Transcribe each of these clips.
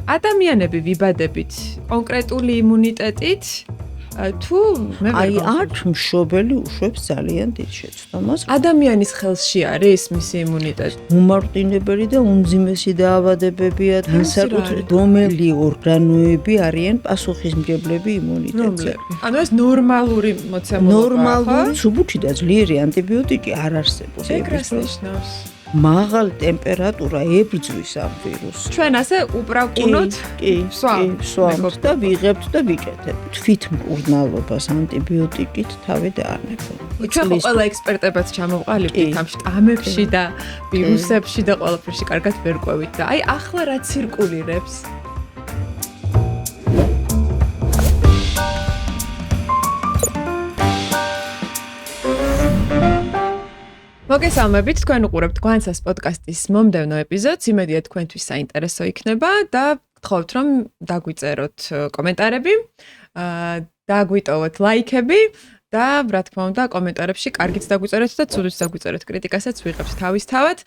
ადამიანები ვიბადებით კონკრეტული იმუნიტეტით თუ მე აი არც მშობელი უშვებს ძალიან დიდ შეცდომას. ადამიანის ხელში არის მისი იმუნიტეტი. უმარტინებელი და უმძიმესი დაავადებებია განსაკუთრებით რომელი ორგანოები არიან პასუხისმგებლები იმუნიტეტზე. ანუ ეს ნორმალური მოცემულობა. ნორმალური, სუბუჩი და ძლიერი ანტიბიოტიკი არ არსებობს. ეგრეს ნიშნავს. მაღალი ტემპერატურა ებრძვის ამ ვირუსს. ჩვენ ასე უპრაკუნოთ სვამთ და ვიღებთ და ვიკეთებთ. თვითმკურნალობას ანტიბიოტიკით თავი დაანებოთ. ჩვენ ყველა ექსპერტებად ჩამოვყალიბდით ამ შტამებში და ვირუსებში და ყველაფერში კარგად ვერ ყვევით და აი ახლა რა ცირკულირებს? მოგესალმებით, თქვენ უყურებთ გვანცას პოდკასტის მომდევნო ეპიზოდს. იმედია თქვენთვის საინტერესო იქნება და გთხოვთ რომ დაგვიწეროთ კომენტარები, დაგვიტოვოთ ლაიქები და რა თქმა უნდა კომენტარებში კარგიც დაგვიწეროთ და ცუდიც დაგვიწეროთ, კრიტიკასაც ვიღებთ თავისთავად.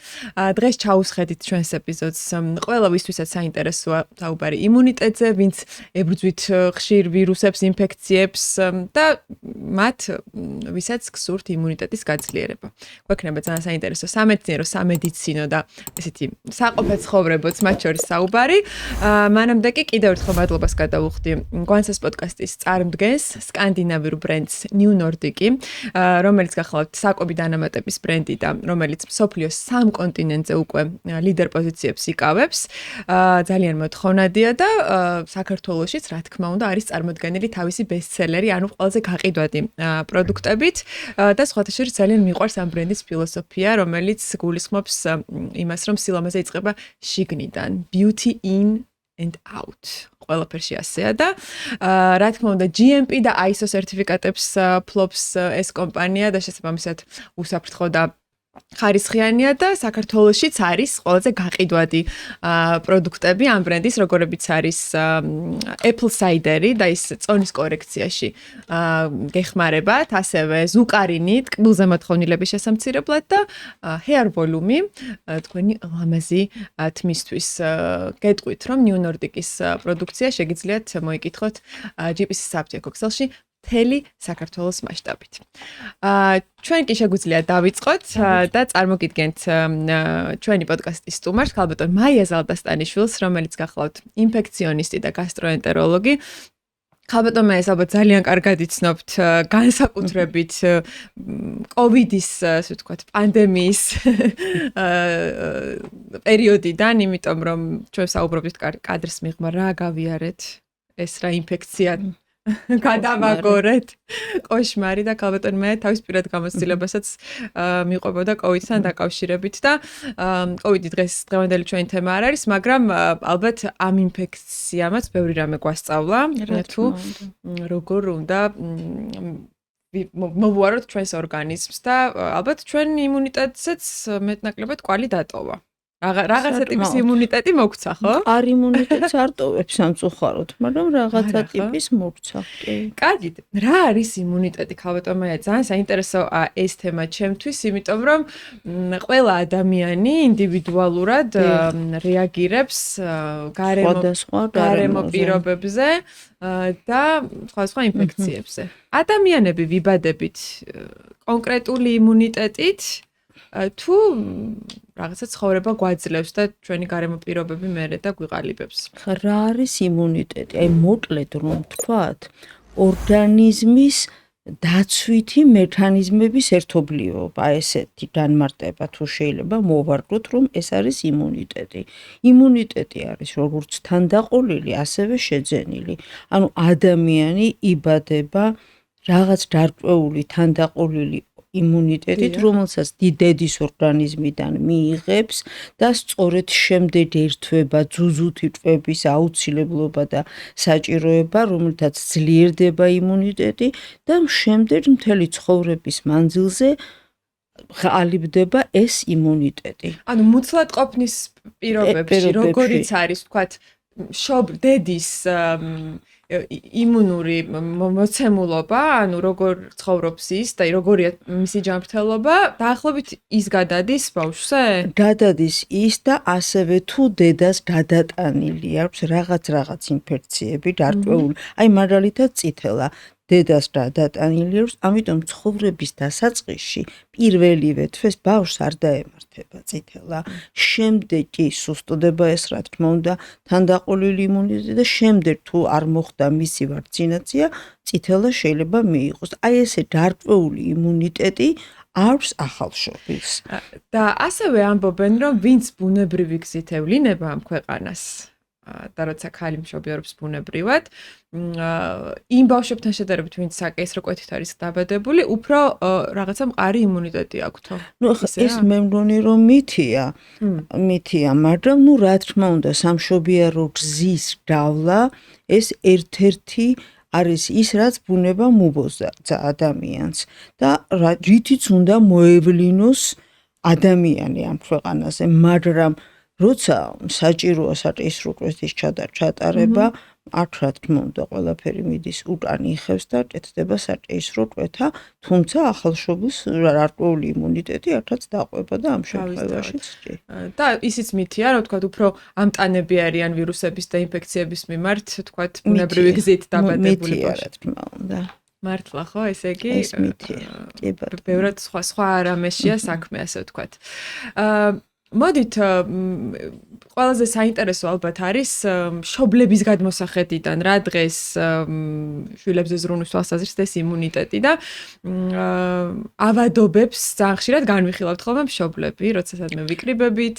დღეს ჩაუსხედით ჩვენს ეპიზოდს ყველა ვისთვისაც საინტერესოა საუბარი იმუნიტეტზე, ვინც ებრძვით ხშირ ვირუსებს, ინფექციებს და მათ ვისაც გსურთ იმუნიტეტის გაძლიერება. გვექნება ძალიან საინტერესო სამეცნიერო, სამედიცინო და ესეთი საყოფაცხოვრებოც მათ შორის საუბარი. მანამდე კი კიდევ ერთხელ მადლობას გადავუხდი გვანცას პოდკასტის წარმდგენს, სკანდინავიურ ბრენდს New Nordic, რომელიც გახლავთ საკვები დანამატების ბრენდი და რომელიც მსოფლიოს 3 კონტინენტზე უკვე ლიდერ პოზიციებს იკავებს. ძალიან მოთხოვნადია და საქართველოშიც რა თქმა უნდა არის წარმოდგენილი თავისი ბესტსელერი, ანუ ყველაზე გაყიდვადი პროდუქტებით და სხვათა შორის ძალიან მიყვარს ამ ბრენდის ფილოსოფია, რომელიც გულისხმობს იმას, რომ სილამაზე იწყება შიგნიდან, beauty in and out. ყველაფერში ასეა და რა თქმა უნდა GMP და ISO სერტიფიკატებს ფლობს ეს კომპანია და შესაბამისად უსაფრთხო და ხარისხიანია და საქართველოშიც არის ყველაზე გაყიდვადი პროდუქტები ამ ბრენდის, როგორებიც არის apple cider-ი და ის წონის კორექციაში გეხმარებათ, ასევე ზუკარინი ტკბილზე მოთხოვნილების შესამცირებლად და hair volume თქვენი ლამაზი თმისთვის. გეტყვით, რომ New Nordic-ის პროდუქცია შეგიძლიათ მოიკითხოთ GPS-ის საფთიაქო ქსელში მთელი საქართველოს მასშტაბით. ჩვენ კი შეგვიძლია დავიწყოთ და წარმოგიდგენთ ჩვენი პოდკასტის სტუმარს, ქალბატონ მაია ზალდასტანიშვილს, რომელიც გახლავთ ინფექციონისტი და გასტროენტეროლოგი. ქალბატონ მაიას ალბათ ძალიან კარგად იცნობთ განსაკუთრებით COVID-ის, ასე ვთქვათ, პანდემიის პერიოდიდან, იმიტომ რომ ჩვენ საუბრობთ კადრს მიღმა რა გავიარეთ, ეს რა ინფექცია გადავაგორეთ, კოშმარი და ქალბატონ მაია თავის პირად გამოცდილებასაც მიყვებოდა COVID-თან დაკავშირებით და COVID-ი დღევანდელი ჩვენი თემა არ არის, მაგრამ ალბათ ამ ინფექციამაც ბევრი რამე გვასწავლა, თუ როგორ უნდა მოვუაროთ ჩვენს ორგანიზმს და ალბათ ჩვენ იმუნიტეტსაც მეტნაკლებად კვალი დატოვა. რაღაცა ტიპის იმუნიტეტი მოგცა, ხო? არ იმუნიტეტს არ ტოვებს სამწუხაროდ, მაგრამ რაღაცა ტიპის მოგცა. კარგით, რა არის იმუნიტეტი, ქალბატონ მაია? ძალიან საინტერესო ეს თემა ჩემთვის, იმიტომ რომ ყველა ადამიანი ინდივიდუალურად რეაგირებს გარემო პირობებზე და სხვადასხვა ინფექციებზე. ადამიანები ვიბადებით კონკრეტული იმუნიტეტით თუ რაღაცა ცხოვრება გვაძლევს და ჩვენი გარემო პირობები მერე და გვიყალიბებს. რა არის იმუნიტეტი? აი მოკლედ რომ ვთქვათ, ორგანიზმის დაცვითი მექანიზმების ერთობლიობა, ესეთი განმარტება თუ შეიძლება მოვარდოთ, რომ ეს არის იმუნიტეტი. იმუნიტეტი არის როგორც თანდაყოლილი, ასევე შეძენილი. ანუ ადამიანი იბადება რაღაც გარკვეული თანდაყოლილი იმუნიტეტით, რომელსაც დედის ორგანიზმიდან მიიღებს და სწორედ შემდეგ ერთვება ძუძუთი ტვების აუცილებლობა და საჭიროება, რომელთაც ძლიერდება იმუნიტეტი და შემდეგ მთელი ცხოვრების მანძილზე ყალიბდება ეს იმუნიტეტი. ანუ მუცლად ყოფნის პირობებში, როგორიც არის, ვთქვათ, დედის იმუნური მოცემულობა, ანუ როგორ ცხოვრობს ის და როგორია მისი ჯანმრთელობა, დაახლოებით ის გადადის ბავშვზე? გადადის ის და ასევე თუ დედას გადატანილი აქვს რაღაც ინფექციები, დარწმეული, აი მაგალითად წითელა დედას გადატანილი აქვს, ამიტომ ცხოვრების დასაწყისში პირველივე თვეს ბავშვს არ დაემართება წითელა. შემდეგ კი სუსტდება ეს, რა თქმა უნდა, თანდაყოლილი იმუნიტეტი და შემდეგ თუ არ მოხდა მისი ვაქცინაცია, წითელა შეიძლება მიიღოს. აი ესე დარწმეული იმუნიტეტი აქვს ახალშობილს. და ასევე ამბობენ, რომ ვინც ბუნებრივი გზით ევლინება ამ ქვეყანას და როცა ქალი მშობიარობს ბუნებრივად, იმ ბავშვებთან შედარებით, ვინც საკეისრო კვეთით არის დაბადებული, უფრო რაღაცა მყარი იმუნიტეტი აქვთო. ეს მე მგონი რომ მითია, მაგრამ რა თქმა უნდა, სამშობიარო გზის გავლა ეს ერთ-ერთი არის ის, რაც ბუნება მუბოძა ადამიანს და რითიც უნდა მოევლინოს ადამიანი ამ ქვეყანაზე, მაგრამ როცა საჭიროა საკეისრო კვეთის ჩატარება, აქ რა თქმა უნდა ყველაფერი მიდის უკან იხევს და კეთდება საკეისრო კვეთა, თუმცა ახალშობილს რარკვეული იმუნიტეტი აქაც დაყვება და ამ შემთხვევაშიც კი. და ისიც მითია, რომ თქვა უფრო ამტანები არიან ვირუსების და ინფექციების მიმართ, თქვა ბუნებრივი გზით დაბადებული ბავშვები. რა თქმა უნდა. მართლა ხო, ესე იგი ეს მითია. კი ბატონო. ბევრად სხვა რამეშია საქმე, ასე ვთქვათ. მოდით ყველაზე საინტერესო ალბათ არის მშობლების გადმოსახედიდან რა დღეს შვილებზე ზრუნვის თვალსაზრისით ეს იმუნიტეტი და ავადობებს ძალიან ხშირად განვიხილავთ ხოლმე მშობლები, როცა სადმე ვიკრიბებით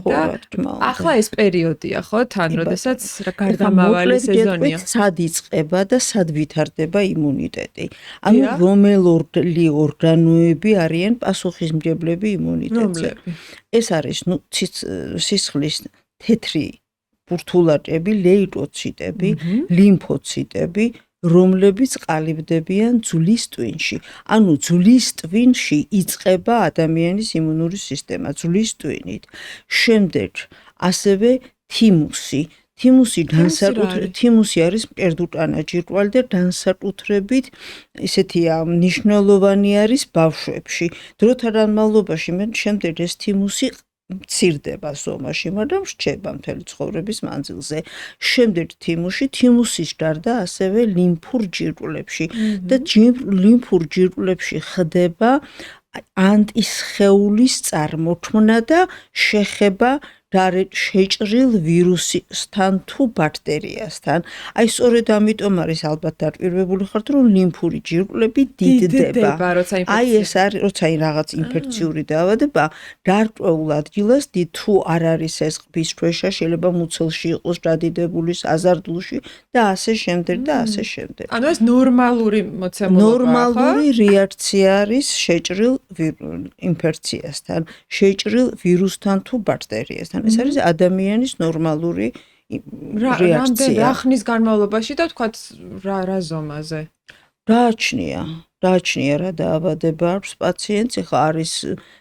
და ახლა ეს პერიოდია ხო, თან როდესაც გარდამავალი სეზონია. სად იწყება და სად ვითარდება იმუნიტეტი. ანუ რომელი ორგანოები არიან პასუხისმგებლები იმუნიტეტზე. ეს არის სისხლის თეთრი ბურთულაკები, ლეიკოციტები, ლიმფოციტები, რომლებიც ყალიბდებიან ძვლის ტვინში. ანუ ძვლის ტვინში იწყება ადამიანის იმუნური სისტემა, ძვლის ტვინით. შემდეგ ასევე თიმუსი. თიმუსი არის მკერდუტანა ჯირკვალი და განსაკუთრებით ისეთია მნიშვნელოვანი არის ბავშვებში. დროთა განმავლობაში შემდეგ ეს თიმუსი მცირდება ზომაში, მაგრამ რჩება მთელი ცხოვრების მანძილზე. შემდეგ თიმუსის გარდა ასევე ლიმფურ ჯირკვლებში და ლიმფურ ჯირკვლებში ხდება ანტისხეულის წარმოქმნა და შეხება შეჭრილ ვირუსთან თუ ბაქტერიასთან. აი სწორედ ამიტომ არის ალბათ დაპირვებული ხართ, რომ ლიმფური ჯირკვლები დიდდება. აი ეს არის, როცა რაღაც ინფექციური დაავადება გარკვეულ ადგილას თუ არ არის ეს ყბის ქვეშა, შეიძლება მუცელში იყოს დადიდებული, აზარდულში და ასე შემდეგ და ასე შემდეგ. ანუ ეს ნორმალური მოცემულობაა. ნორმალური რეაქცია არის შეჭრილ ინფექციასთან, შეჭრილ ვირუსთან თუ ბაქტერიასთან. ეს არის ადამიანის ნორმალური რეაქცია. რა ხნის განმავლობაში და თქვათ რა ზომაზე? გააჩნია რა დაავადება აქვს პაციენტს, ეხლა არის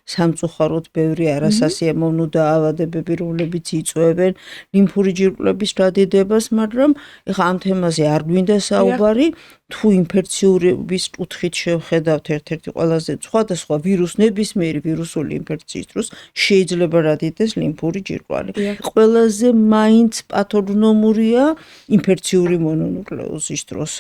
სამწუხაროდ ბევრი არასასიამოვნო დაავადებები, რომლებიც იწვევენ ლიმფური ჯირკვლების დადიდებას, მაგრამ ეხლა ამ თემაზე არ გვინდა საუბარი, თუ ინფექციურობის კუთხით შევხედავთ ერთ-ერთი ყველაზე სხვადასხვა ნებისმიერი ვირუსული ინფექციის დროს შეიძლება დადიდეს ლიმფური ჯირკვალი. ყველაზე მაინც პათოგნომურია ინფექციური მონონუკლეოზის დროს.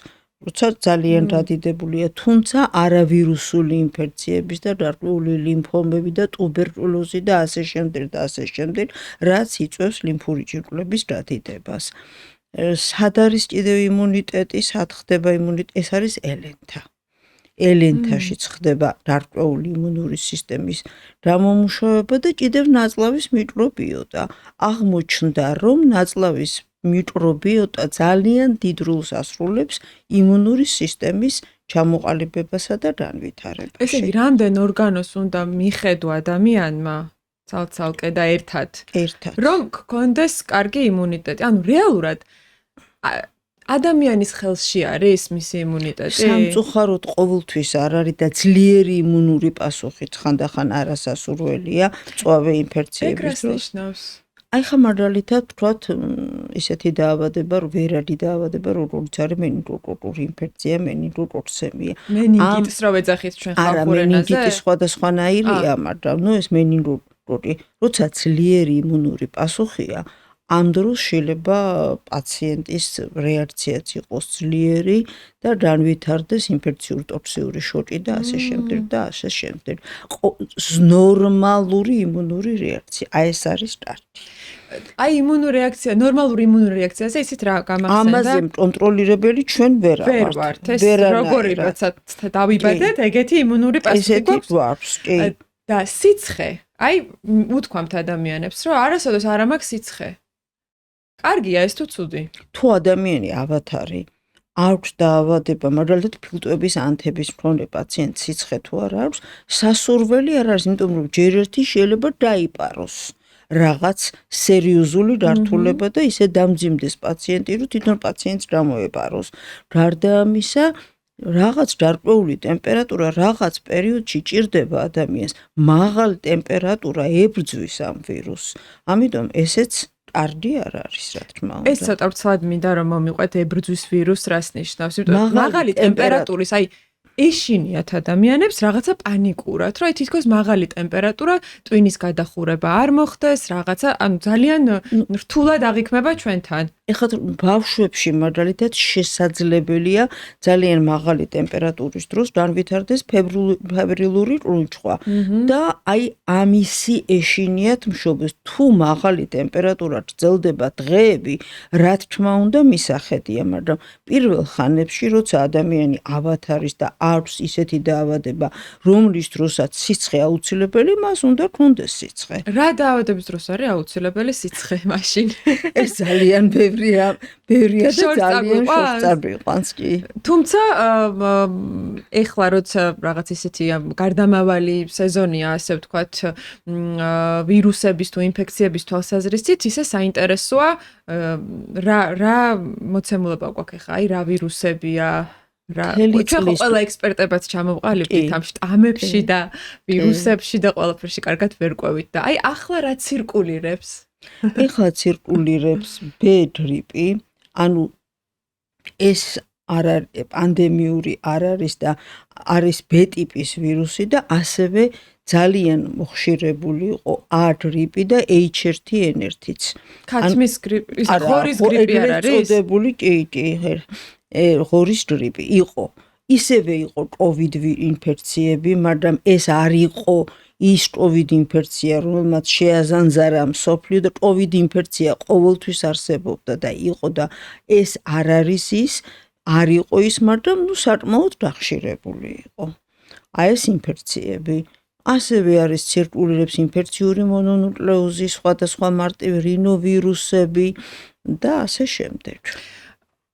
როცა ძალიან დადიდებულია, თუმცა არავირუსული ინფექციების და გარკვეული ლიმფომები და ტუბერკულოზი და ასე შემდეგ, რაც იწვევს ლიმფური ჯირკვლების დადიდებას. სად არის კიდევ იმუნიტეტი, სად ხდება იმუნიტეტი? ეს არის ელენთა. ელენთაშიც ხდება გარკვეული იმუნური სისტემის გამომუშავება და კიდევ ნაწლავის მიკრობიოტა. აღმოჩნდა, რომ ნაწლავის მიკრობიოტა ძალიან დიდ როლს ასრულებს იმუნური სისტემის ჩამოყალიბებასა და განვითარებაში. ესე იგი, რამდენ ორგანოს უნდა მიხედვა ადამიანმა ცალ-ცალკე და ერთად, რომ გქონდეს კარგი იმუნიტეტი? ანუ რეალურად ადამიანის ხელში არის მისი იმუნიტეტი? სამწუხაროდ ყოველთვის არ არის და ძლიერი იმუნური პასუხით ხანდახან არასასურველია მწვავე ინფექციების დროს. აი ხა მაგალითად ვთქვათ ისეთი დაავადება, ვერადი დაავადება, როგორც არის მენინგოკოკური ინფექცია, მენინგოკოქსემია. მენინგიტს რო ვეძახით ჩვენ არა, ხალხურ ენაზე. მენინგიტი სხვადასხვანაირია, მაგრამ ეს მენინგოკოკი, როცა ძლიერი იმუნური პასუხია, ამ დროს შეიძლება პაციენტის რეაქციაც იყოს ძლიერი და განვითარდეს ინფექციური ტოქსიური შოკი და ასე შემდეგ და ასე შემდეგ. ნორმალური იმუნური რეაქცია. აი ეს არის კარგი. აი იმუნური რეაქცია, ნორმალური იმუნური რეაქციაზე ისიც რა გამახსენდა? ამაზე კონტროლირებელი ჩვენ ვერ ვართ. ეს როგორი როცა დავიბადეთ, ეგეთი იმუნური პასუხი გვაქვს. კი. და სიცხე. აი უთქვამთ ადამიანებს, რომ არასოდეს არ მაქვს სიცხე. კარგია ეს თუ ცუდი? თუ ადამიანი ავათარი აქვს დაავადება, მაგალითად ფილტვების ანთების მქონე პაციენტს სიცხე თუ არ აქვს, სასურველი არ არის, იმიტომ რომ ჯერ ერთი შეიძლება დაიპაროს რაღაც სერიოზული გართულება და ისე დამძიმდეს პაციენტი, რომ თვითონ პაციენტს გამოეპაროს. გარდა ამისა, რაღაც გარკვეული ტემპერატურა რაღაც პერიოდში ჭირდება ადამიანს. მაღალი ტემპერატურა ებრძვის ამ ვირუსს. ამიტომ ესეც კარგი არ არის, რა თქმა უნდა. ეს ცოტა ვრცლად მინდა რომ მომიყვეთ ებრძვის ვირუსს რას ნიშნავს? იმიტომ მაღალი ტემპერატურის, აი ეშინიათ ადამიანებს რაღაცა პანიკურად, რომ თითქოს მაღალი ტემპერატურა ტვინის გადახურება არ მოხდეს, რაღაცა, ანუ ძალიან რთულად აღიქმება ჩვენთან. ეხლა ბავშვებში მაგალითად შესაძლებელია ძალიან მაღალი ტემპერატურის დროს განვითარდეს ფებრილური ყრუნჩხვა და აი ამისი ეშინიათ მშობელს. თუ მაღალი ტემპერატურა გრძელდება დღეები, რა თქმა უნდა მისახედია, მაგრამ პირველ ხანებში როცა ადამიანი ავათარის და აქვს ისეთი დაავადება, რომლის დროსაც სიცხე აუცილებელი, მას უნდა ქონდეს სიცხე. რა დაავადების დროს არის აუცილებელი სიცხე მაშინ? ეს ძალიან ბევრია და ძალიან შორწარბიყვანს კი. თუმცა ეხლა როცა რაღაც ისეთი გარდამავალი სეზონია, ასე ვთქვათ, ვირუსების თუ ინფექციების თვალსაზრისით, ისე საინტერესოა რა მოცემულობა გვაქვს ეხლა, აი რა ვირუსებია, ჩვენ ყველა ექსპერტებად ჩამოვყალიბდით ამ შტამებში და ვირუსებში და ყველაფერში კარგად ვერ ყვევით და აი ახლა რა ცირკულირებს? ეხლა ცირკულირებს ბ-გრიპი, ანუ ეს არ არის პანდემიური არ არის და არის ბ-ტიპის ვირუსი და ასევე ძალიან მოხშირებული იყო A-გრიპი და H1N1-იც. ქათმის გრიპი, ღორის გრიპი არ არის? წოდებული კი, ღორის გრიპი იყო. ისევე იყო COVID ინფექციები, მაგრამ ეს არ იყო ის COVID ინფექცია, რომელმაც შეაზანზარა მსოფლიო და COVID ინფექცია ყოველთვის არსებობდა და იყო და ეს არ არის ის, არ იყო ის, მაგრამ საკმაოდ გახშირებული იყო. აი ეს ინფექციები. ასევე არის ცირკულირებს ინფექციური მონონუკლეოზი, სხვადასხვა მარტივი რინოვირუსები და ასე შემდეგ.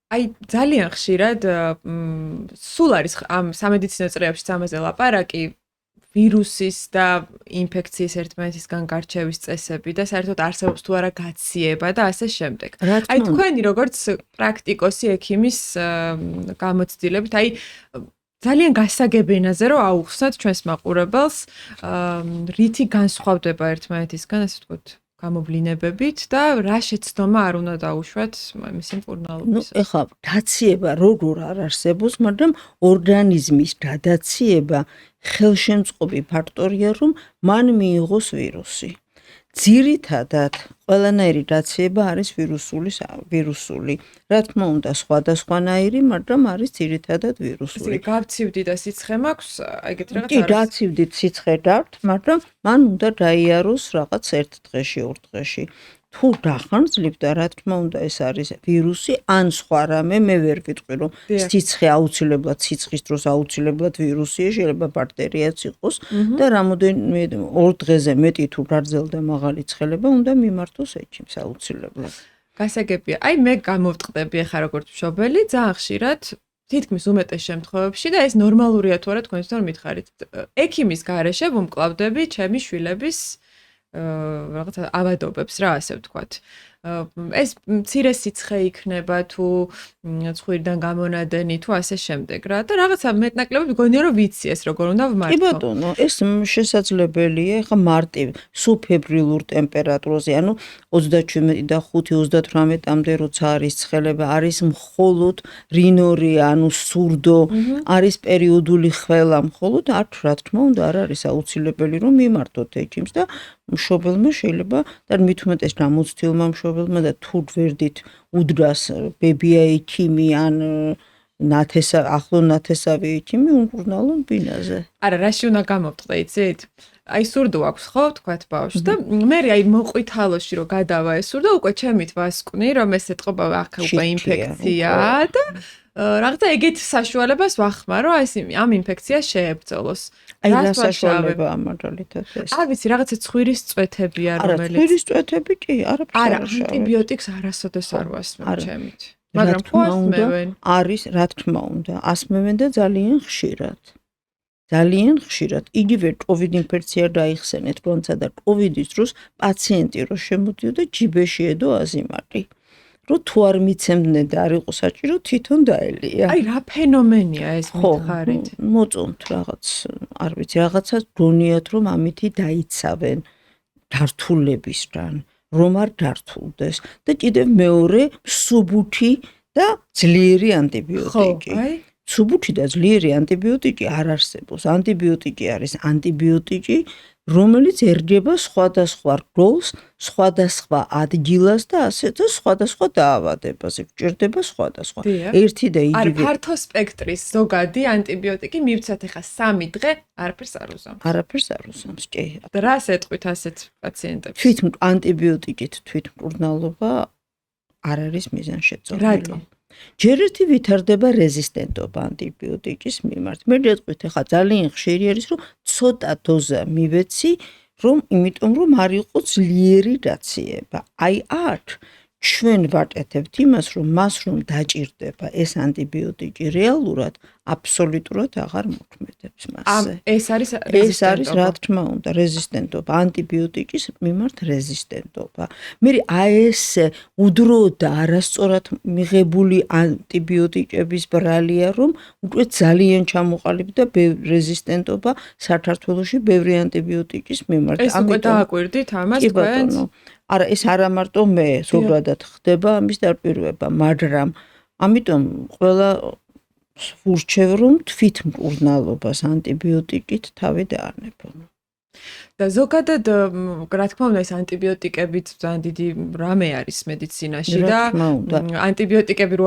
აი ძალიან ხშირად სულ არის ამ სამედიცინო წრეებში ამაზე ლაპარაკი ვირუსის და ინფექციის ერთმანეთისგან გარჩევის წესები და საერთოდ არსებობს თუ არა გაციება და ასე შემდეგ. აი თქვენი როგორც პრაქტიკოსი ექიმის გამოცდილებით, აი ძალიან გასაგებინაზე რომ აუხსნათ ჩვენს მაყურებელს რითი განსხვავდება ერთმანეთისგან, ასე ვთქვათ, გამოვლინებებით და რა შეცდომა არ უნდა დაუშვათ მისი მკურნალობის. ეხლა გაციება როგორ არ არსებობს, მაგრამ ორგანიზმის გადაციება ხელშემწყობი ფაქტორია, რომ მან მიიღოს ვირუსი. ძირითადად ყველანაირი გაციება არის ვირუსული. რა თქმა უნდა, სხვადასხვანაირი, მაგრამ არის ძირითადად ვირუსული. გავცივდი და სიცხე მაქვს, ეგეთ რაღაც არის. კი, გავცივდით სიცხე გაქვთ, მაგრამ მან უნდა დაიაროს რაღაც ერთ დღეში, ორ დღეში. თუ გახანძლებთ და რა თქმა უნდა ეს არის ვირუსი, ან სხვა რამე, მე ვერ ვიტყვი რომ სიცხე აუცილებლად სიცხის დროს აუცილებლად ვირუსია, შეიძლება ბაქტერიაც იყოს და რამოდენიმე ორ დღეზე მეტი თუ გარძელდა მაღალი ცხელება, უნდა მიმართოს ექიმს აუცილებლად. გასაგებია. აი მე გამოვტყდები ახლა როგორც მშობელი, ძალიან ხშირად თითქმის უმეტეს შემთხვევებში და ეს ნორმალურია თუ არა თქვენ თვითონ მითხარით. ექიმის გარეშე ვუმკლავდები ჩემი შვილების რაღაც ავადობებს რა ასე ვთქვათ. ეს მცირე სიცხე იქნება თუ ცხვირიდან გამონადენი თუ ასე შემდეგ რა და რაღაცა მეტნაკლებად მგონია რომ ვიცი ეს როგორ უნდა ვმართო. კი ბატონო, ეს შესაძლებელია, ხა მარტივ სუბფებრილურ ტემპერატურაზე, ანუ 37-38-მდე როცა არის ცხელება, არის მხოლოდ რინორია, ანუ სურდო, არის პერიოდული ხველა მხოლოდ, რა თქმა უნდა, არ არის აუცილებელი რომ მიმართოთ ექიმს და მშობელმა შეიძლება და მით უმეტეს გამოცდილმა მშობელმა და თუ გვერდით უდრას ბებია ექიმი ან ახლო ნათესავი ექიმი უმკურნალონ ბინაზე. არა, რაში უნდა გამოვტყდე, იცით? აი სურდო აქვს ხო, თქვათ ბავშვს და მე აი მოყვითალოში რომ გადავა ეს სურდო, უკვე ჩემით ვასკვნი, რომ ეს ეთყობა აქ უკვე ინფექცია და რაღაცა ეგეთ საშუალებას ვახმარო, აი ეს ამ ინფექციას შეებრძოლოს. აი რა საშუალებაა მაგალითად ეს? არ ვიცი, რაღაცა ცხვირის წვეთებია, რომელიც არა, ცხვირის წვეთები კი, არაფერს არა, ანტიბიოტიკს არასოდეს არ ვასმევ ჩემით. მაგრამ ხო ასმევენ. არის, რა თქმა უნდა, ასმევენ და ძალიან ხშირად. ძალიან ხშირად. იგივე COVID ინფექცია დაიხსენეთ, როცა და COVID-ის დროს პაციენტი რო შემოდიოდა ჯიბეში ედო აზიმატი. რომ თუ არ მიცემდნენ და არ იყო საჭირო, თვითონ დაელია. აი რა ფენომენია ეს მითხარით? მოწონთ რაღაც, არ ვიცი, რაღაცა გონიათ რომ ამითი დაიცავენ დართულებისგან, რომ არ დართულდეს და კიდევ მეორე სუბუთი და ძლიერი ანტიბიოტიკი. სუბუთი და ძლიერი ანტიბიოტიკი არ არსებობს. ანტიბიოტიკი არის ანტიბიოტიკი, რომელიც ერგება სხვადასხვა რგოლს, სხვადასხვა ადგილას და ასე და სხვადასხვა დაავადებაზე. გჭირდება სხვადასხვა. ერთი და იგივე. არის ფართო სპექტრის ზოგადი ანტიბიოტიკი მივცათ ახლა 3 დღე, არაფერს არ უზამს. არაფერს არ უზამს, კი. და რას ეტყვით ასეთ პაციენტებს? ანტიბიოტიკით თვითმკურნალობა არ არის მიზანშეწონილი. რატომ? ჯერ ერთი ვითარდება რეზისტენტობა ანტიბიოტიკის მიმართ. მე გეტყვით ახლა ძალიან ხშირი არის რომ ცოტა დოზა მივეცი, იმიტომ რომ არ იყოს ძლიერი დაციება. აი აქ ჩვენ ვაკეთებთ იმას, რომ მას რომ დაჭირდება ეს ანტიბიოტიკი რეალურად აბსოლუტურად აღარ მოქმედებს მასზე. ეს არის რა თქმა უნდა, რეზისტენტობა, ანტიბიოტიკის მიმართ რეზისტენტობა. მე ეს უდრო და არასწორად მიღებული ანტიბიოტიკების ბრალია, რომ უკვე ძალიან ჩამოყალიბდა რეზისტენტობა საქართველოში ბევრი ანტიბიოტიკის მიმართ. ეს უკვე დააკვირდით ამას თქვენს? არა, ეს არა მარტო მე, ზოგადად ხდება ამის დაპირვება, მაგრამ ამიტომ ყველა ვურჩევ რომ თვითმკურნალობას ანტიბიოტიკით თავი დაანებონ. და ზოგადად, რა თქმა უნდა, ეს ანტიბიოტიკები ძალიან დიდი რამე არის მედიცინაში და ანტიბიოტიკები რო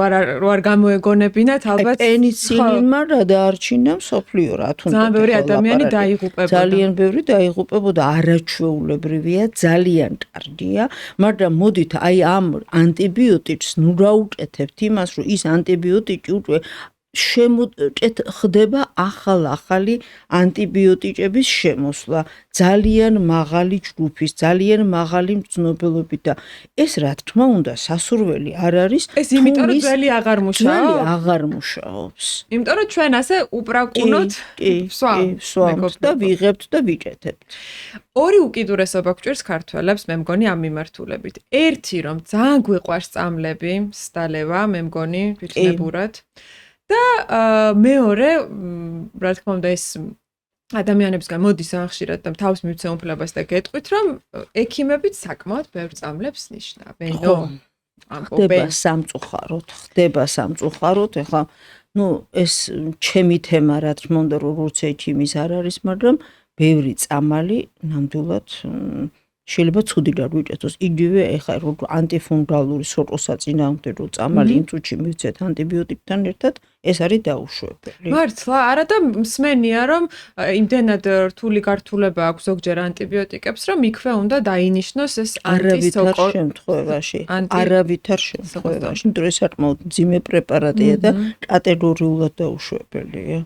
არ გამოეგონებინათ, ალბათ პენიცილინმა რა დაარჩინა მსოფლიო რა თუნდაც. ძალიან ბევრი ადამიანი დაიღუპებოდა. ძალიან ბევრი დაიღუპებოდა, არაჩვეულებრივია, ძალიან კარგია, მაგრამ მოდით აი ამ ანტიბიოტიკს ნუ გაუკეთებთ იმას, რომ ის ანტიბიოტიკი უკვე ხდება ახალი ანტიბიოტიკების შემოსვლა, ძალიან მაღალი ჯგუფის, ძალიან მაღალი მწნობელობით და ეს რა თქმა უნდა სასურველი არ არის. ეს იმიტომ რომ ძველი აღარ მუშაობს. იმიტომ რომ ჩვენ ასე უპრაკუნოთ ვსვამთ და ვიღებთ და ვიკეთებთ. ორი უკიდურესობა გვჭირს ქართველებს, მე მგონი ამ მიმართულებით. ერთი რომ ძალიან გვიყვარს წამლები, სტალევა, მე მგონი თვითნებურად. და მეორე, რა თქმა უნდა, ეს ადამიანებსგან მოდის ხშირად და თავს მივცე უმფლებას და გეტყვით, რომ ექიმებიც საკმაოდ ბევრ წამლებს ნიშნავენ. ხდება სამწუხაროდ, ეხლა ეს ჩემი თემა, რა თქმა უნდა, როგორც ექიმის არ არის, მაგრამ ბევრი წამალი ნამდვილად შეიძლება ცუდი გაგვიჭეთოს. იგივე ეხლა როგორ ანტიფუნგალური სოკოსაწინააღმდეგო წამალი იმ წუთში მივცეთ ანტიბიოტიკთან ერთად, ეს არის დაუშვებელი. მართლა, არა და მსმენია, რომ იმდენად რთული გართულება აქვს ზოგჯერ ანტიბიოტიკებს, რომ იქვე უნდა დაინიშნოს ეს არავითარ შემთხვევაში, იმიტომ რომ საკმაოდ მძიმე პრეპარატია და კატეგორიულად დაუშვებელია.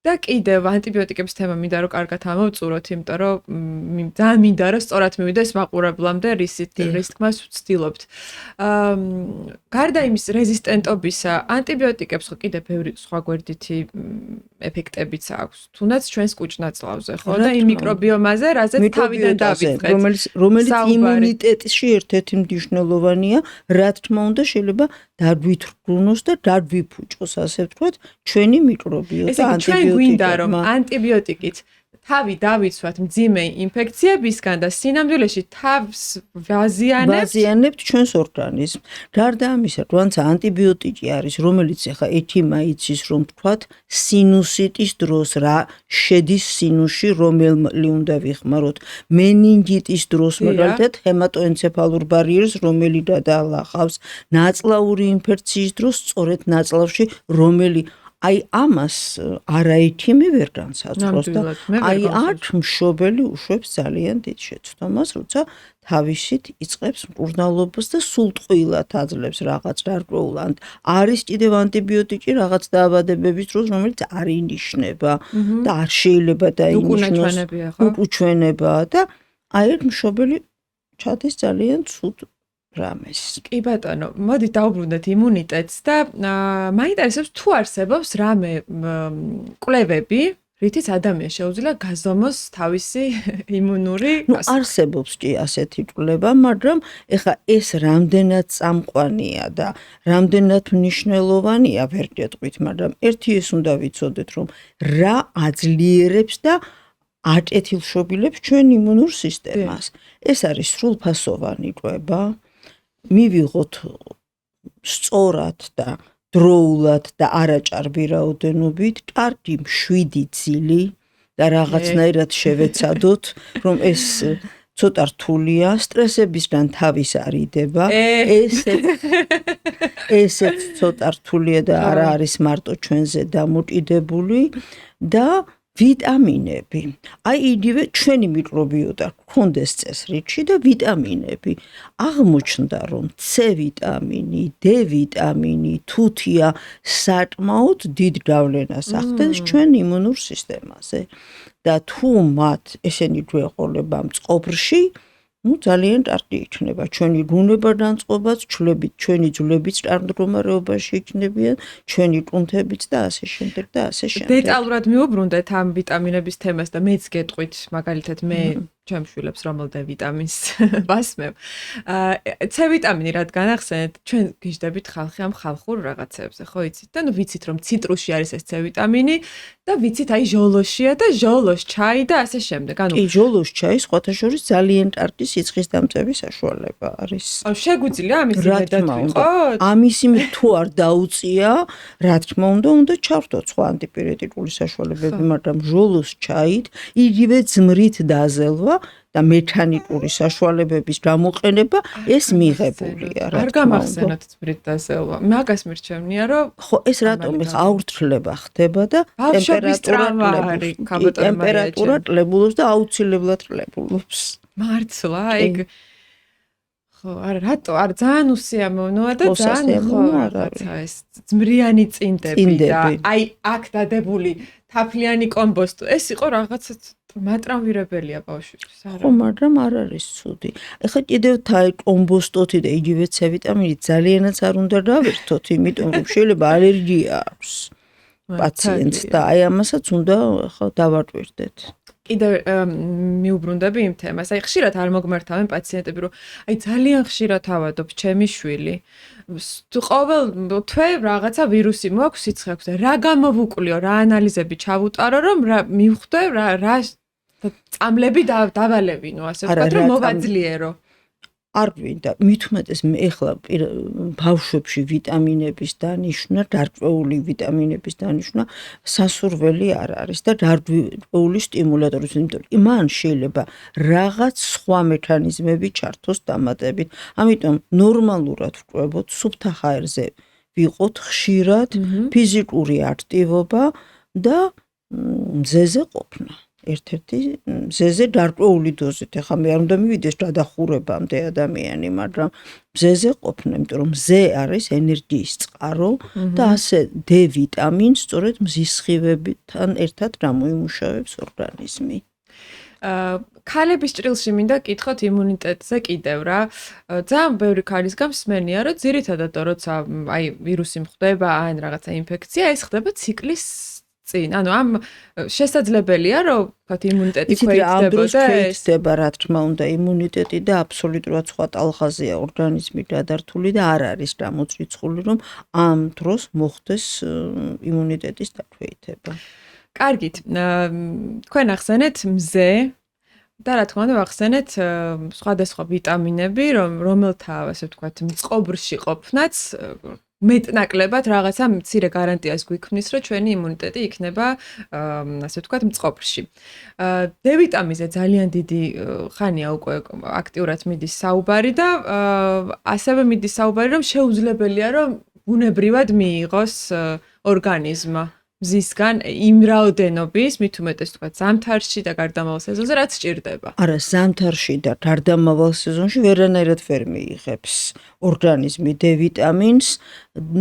და კიდევ ანტიბიოტიკების თემა მინდა რომ კარგად ამოვწუროთ, იმიტომ რომ ძალიან მინდა რომ სწორად მივიდეს მაყურებლამდე რის თქმას ვცდილობთ. გარდა იმის რეზისტენტობისა, ანტიბიოტიკებს ხო კიდევ ბევრი სხვა გვერდითი ეფექტებიც აქვს. თუნდაც ჩვენს კუჭ-ნაწლავზე, ხო და იმ მიკრობიომაზე, რაზეც თავიდან დავიწყეთ. რომელიც იმუნიტეტში ერთ-ერთი მნიშვნელოვანია, რა თქმა უნდა, შეიძლება დაგვითრგუნოს და დაგვიფუჭოს, ასე ვთქვათ, ჩვენი მიკრობიოტა ანტიბიოტიკებმა. გვინდა რომ ანტიბიოტიკით თავი დავიცვათ მძიმე ინფექციებისგან და სინამდვილეში თავს ვაზიანებთ ჩვენს ორგანიზმს. გარდა ამისა, როცა ანტიბიოტიკი არის, რომელიც ახლა ეთიმაიცის რომ ვთქვათ, სინუსიტის დროს რა შედის სინუსში, რომელი უნდა ვიხმაროთ, მენინგიტის დროს მაგალითად ჰემატოენცეფალურ ბარიერს, რომელი გადაალახავს, ნაწლავური ინფექციის დროს, სწორედ ნაწლავში, რომელი აი ამას არაეთიმი ვერ განსაზღვროს და აი აქ მშობელი უშვებს ძალიან დიდ შეცდომას, როცა თავისით იწყებს მკურნალობას და სულტყვილად აძლევს რაღაც გარკვეულ არის კიდევ ანტიბიოტიკი რაღაც დაავადებების დროს, რომელიც არ ინიშნება და არ შეიძლება დაინიშნოს, უკუჩვენებაა და აი აქ მშობელი ჩადის ძალიან ცუდ რამეს. კი ბატონო, მოდით დავუბრუნდეთ იმუნიტეტს და მაინტერესებს თუ არსებობს რამე კვლევები, რითიც ადამიანს შეუძლია გაზომოს თავისი იმუნური არსებობს კი ასეთი კვლევა, მაგრამ ეხა ეს რამდენად წამყვანია და რამდენად მნიშვნელოვანია ვერ გეტყვით, მაგრამ ერთი ეს უნდა ვიცოდეთ, რომ რა აძლიერებს და აკეთილშობილებს ჩვენ იმუნურ სისტემას. ეს არის სრულფასოვანი კვლევა. მივიღოთ სწორად და დროულად და არაჭარბი რაოდენობით კარგი 7 ძილი და რაღაცნაირად შევეცადოთ, რომ ეს ცოტა რთულია, სტრესებისგან თავის არიდება. ესეც ცოტა რთულია და არა არის მარტო ჩვენზე დამოკიდებული და ვიტამინები. აი იგივე ჩვენი მიკრობიოტა გქონდეს წესრიგში და ვიტამინები. აღმოჩნდა რომ C ვიტამინი, D ვიტამინი, თუთია საკმაოდ დიდ გავლენას ახდენს ჩვენ იმუნურ სისტემაზე. და თუ მათ ესენი გვეყოლება მწყობრში, ძალიან კარგი იქნება. ჩვენი გუნება განწყობაც, ჩვენი ძვლებიც წარმდგომარეობაში იქნებიან, ჩვენი კუნთებიც და ასე შემდეგ და ასე შემდეგ. დეტალურად მივუბრუნდეთ ამ ვიტამინების თემას და მეც გეტყვით, მაგალითად მე ჩემ შვილებს რომელ D ვიტამინს ვასმევ. C ვიტამინი რადგან ახსენეთ, ჩვენ გიждდებით ხალხი ამ ხალხურ რაღაცებზე, ხო იცით? და ნუ ვიცით რომ ციტრუსში არის ეს C ვიტამინი და ვიცით აი ჟოლოშია და ჟოლოს ჩაი და ასე შემდეგ. კი, ჟოლოს ჩაი სხვათა შორის ძალიან კარგი სიცხის დამწევი საშუალება არის. შეგვიძლია ამის იმედად ვიყოთ? ამის თუ არ დაუწია, რა თქმა უნდა ჩავხდოთ სხვა ანტიპირეტიკული საშუალებები, მაგრამ ჟოლოს ჩაით იგივე ძმრით დაზელვა და მექანიკური საშუალებების გამოყენება ეს მიღებულია, რა თქმა უნდა. არ გამახსენოთ ძმრით დაზელვა. მაგას მირჩევნია, რომ ხო, ეს რატომ აურთლება ხდება და ტემპერატურა კლებულობს და აუცილებლად კლებულობს. მართლა, ეგ ხო, არა, რატო? არ ძალიან უსიამოვნოა და ძალიან ხო რაღაცა ეს ძმრიანი წინდები და აი აქ დადებული თაფლიანი კომბოსტო. ეს იყო რაღაცა მატრამვირებელია ბავშვისთვის, არა? ხო, მაგრამ არ არის ცუდი. ეხლა კიდევ კომბოსტოთი და იგივე C ვიტამინი ძალიანაც არ უნდა დავერთოთ, იმიტომ რომ შეიძლება ალერგია აქვს პაციენტს და აი ამასაც უნდა ახლა დავარკვირდეთ. კიდევ მიუბრუნდები იმ თემას. აი ხშირად არ მოგმართავენ პაციენტები, რომ აი ძალიან ხშირად ავადობს ჩემი შვილი. ყოველ თვე რაღაცა ვირუსი მოაქვს, სიცხე აქვს და რა გამოვუკვლიო, რა ანალიზები ჩავუტარო, რომ მივხვდე რა წამლები დავალევინო, ასე ვთქვათ, რომ მოვაძლიერო. არ გვინდა, მithumetes მე ეხლა ბავშვებში ვიტამინების დანიშვნა, გარკვეული ვიტამინების დანიშვნა სასურველი არ არის და გარკვეული სტიმულატორი, იმიტომ რომ მან შეიძლება რაღაც სხვა მექანიზმები ჩართოს დამატებით. ამიტომ ნორმალურად ვკვებოთ სუფთა ჰაერზე ვიყოთ ხშირად, ფიზიკური აქტივობა და მზეზე ყოფნა. ერთ-ერთი მზეზე დარკვეული დოზით. ეხლა მე არ უნდა მივიდეს გადახურებამდე ადამიანი, მაგრამ მზეზე ყოფნა, იმიტომ რომ მზე არის ენერგიის წყარო და ასე D ვიტამინს სწორედ მზის სხივებთან ერთად გამოიმუშავებს ორგანიზმი. ქალების ჭრილში მინდა კითხოთ იმუნიტეტზე კიდევ რა. ძალიან ბევრი ქალის გამსმენია, რომ ძირითადად როცა აი ვირუსი მხვდება, ან რაღაცა ინფექცია, ეს ხდება ციკლის წინ. ანუ ამ შესაძლებელია, რომ ვთქვათ იმუნიტეტი ქვეითდებოდა ეს. ხდება, რა თქმა უნდა, იმუნიტეტი და აბსოლუტურად სხვა ტალღაზეა ორგანიზმი გადართული და არ არის გამოწვიცხული, რომ ამ დროს მოხდეს იმუნიტეტის დაქვეითება. კარგით. თქვენ ახსენეთ მზე და რა თქმა უნდა ახსენეთ სხვადასხვა ვიტამინები, რომელთა ასე ვთქვათ მწყობრში ყოფნაც მეტნაკლებად რაღაცა მცირე გარანტიას გვიქმნის, რომ ჩვენი იმუნიტეტი იქნება ასე ვთქვათ მწყობრში. D ვიტამინზე ძალიან დიდი ხანია უკვე აქტიურად მიდის საუბარი და ასევე მიდის საუბარი, რომ შეუძლებელია, რომ ბუნებრივად მიიღოს ორგანიზმმა მზისგან იმ რაოდენობის, მით უმეტეს თქვათ ზამთარში და გარდამავალ სეზონზე, რაც სჭირდება. არა, ზამთარში და გარდამავალ სეზონში ვერანაირად ვერ მიიღებს ორგანიზმი D ვიტამინს.